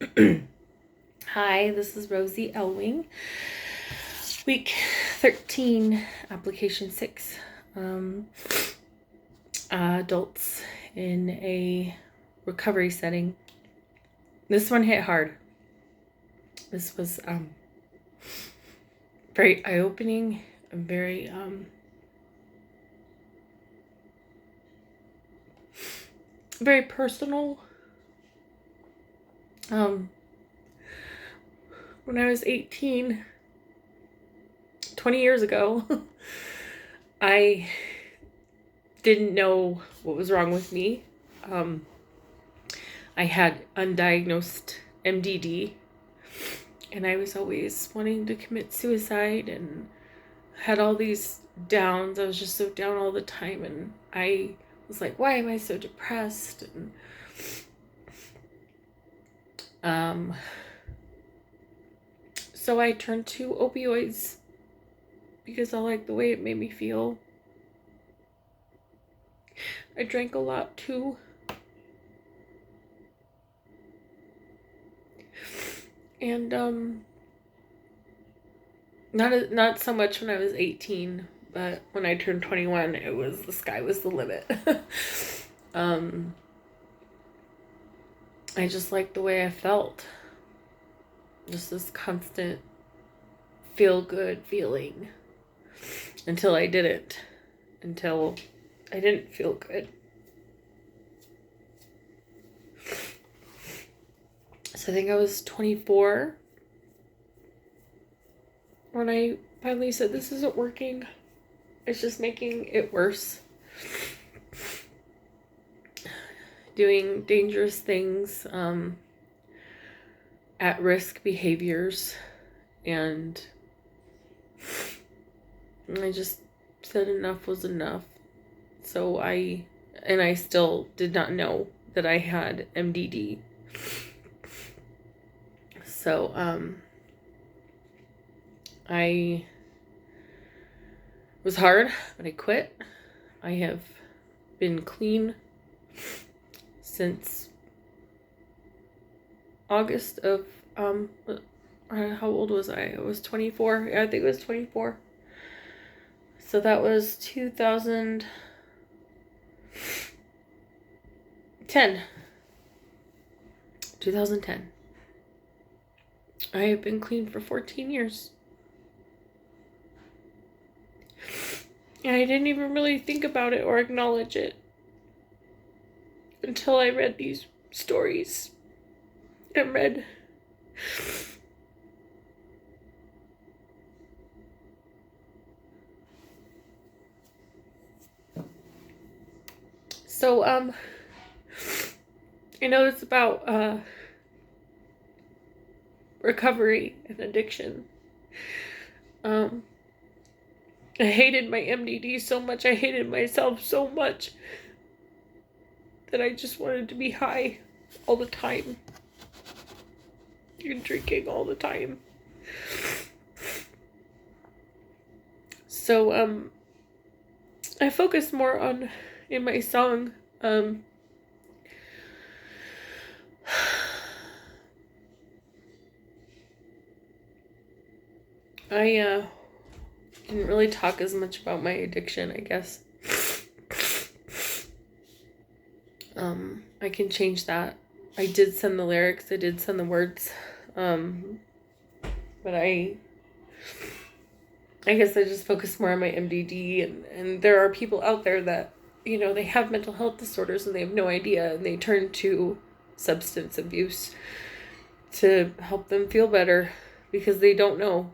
Hi, this is Rosie Elwing. Week 13, application 6. Adults in a recovery setting. This one hit hard. This was very eye-opening and very very personal. When I was 18, 20 years ago, I didn't know what was wrong with me. I had undiagnosed MDD, and I was always wanting to commit suicide and had all these downs. I was just so down all the time, and I was like, why am I so depressed? And so I turned to opioids because I liked the way it made me feel. I drank a lot too. And not so much when I was 18, but when I turned 21, it was the sky was the limit. I just liked the way I felt. Just this constant feel-good feeling until I didn't. Until I didn't feel good. So I think I was 24 when I finally said, this isn't working. It's just making it worse. Doing dangerous things, at-risk behaviors, and I just said enough was enough. So I still did not know that I had MDD. So, I was hard, but I quit. I have been clean since August of, how old was I? I was 24. Yeah, I think it was 24. So that was 2010. I have been clean for 14 years. And I didn't even really think about it or acknowledge it until I read these stories and read so I know it's about recovery and addiction. I hated my MDD so much, I hated myself so much that I just wanted to be high all the time and drinking all the time. So I focus more on, in my song, I didn't really talk as much about my addiction, I guess. I can change that. I did send the lyrics, I did send the words, but I guess I just focus more on my MDD, and there are people out there that, they have mental health disorders and they have no idea, and they turn to substance abuse to help them feel better because they don't know.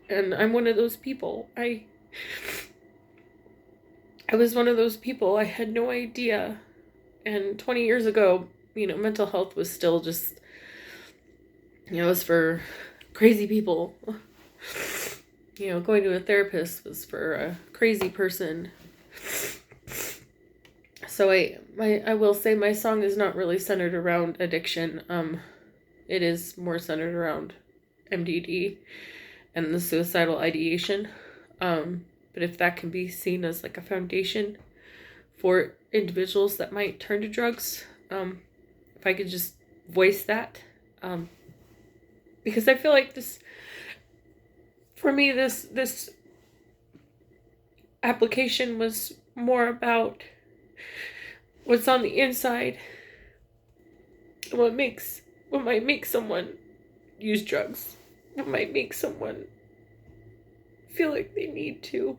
And I'm one of those people. I was one of those people. I had no idea. And 20 years ago, mental health was still just, it was for crazy people. Going to a therapist was for a crazy person. So I will say my song is not really centered around addiction. It is more centered around MDD and the suicidal ideation. But if that can be seen as like a foundation for individuals that might turn to drugs, if I could just voice that, Because I feel like this, for me, this application was more about what's on the inside, what might make someone use drugs, what might make someone feel like they need to.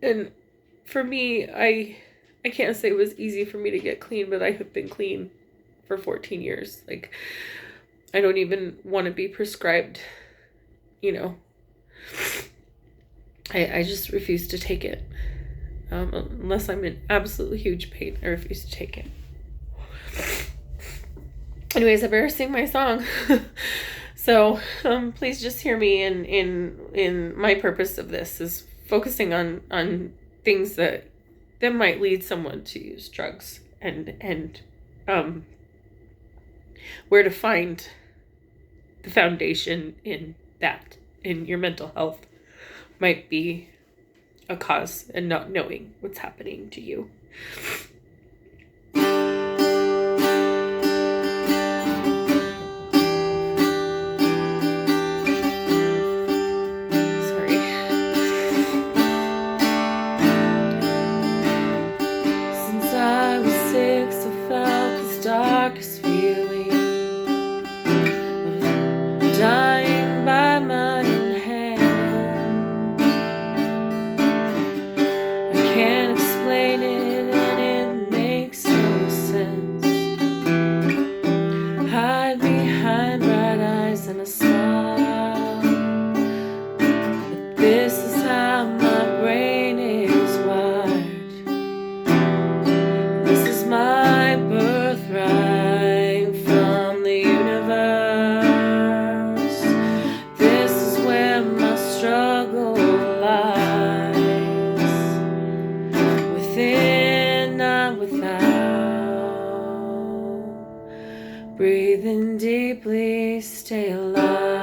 And for me, I can't say it was easy for me to get clean, but I have been clean for 14 years. Like, I don't even want to be prescribed, I just refuse to take it. Unless I'm in absolutely huge pain, I refuse to take it. Anyways, I better sing my song. So, please just hear me in my purpose of this is focusing on things that might lead someone to use drugs, and where to find the foundation in that, in your mental health, might be a cause, and not knowing what's happening to you. Darkest feeling of dying by my own hand. I can't explain it and it makes no sense. Hide behind bright eyes and a smile, but this is how my brain is wired. This is my birthright from the universe. This is where my struggle lies. Within, not without. Breathing deeply, stay alive.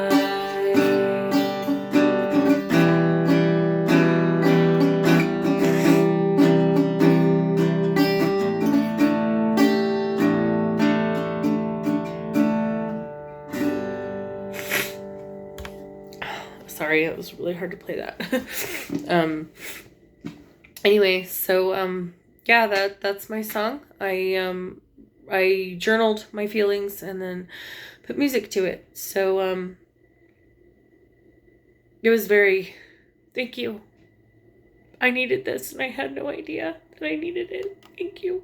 Sorry, it was really hard to play that. Anyway, so yeah, that's my song. I journaled my feelings and then put music to it. So it was very, thank you. I needed this and I had no idea that I needed it. Thank you.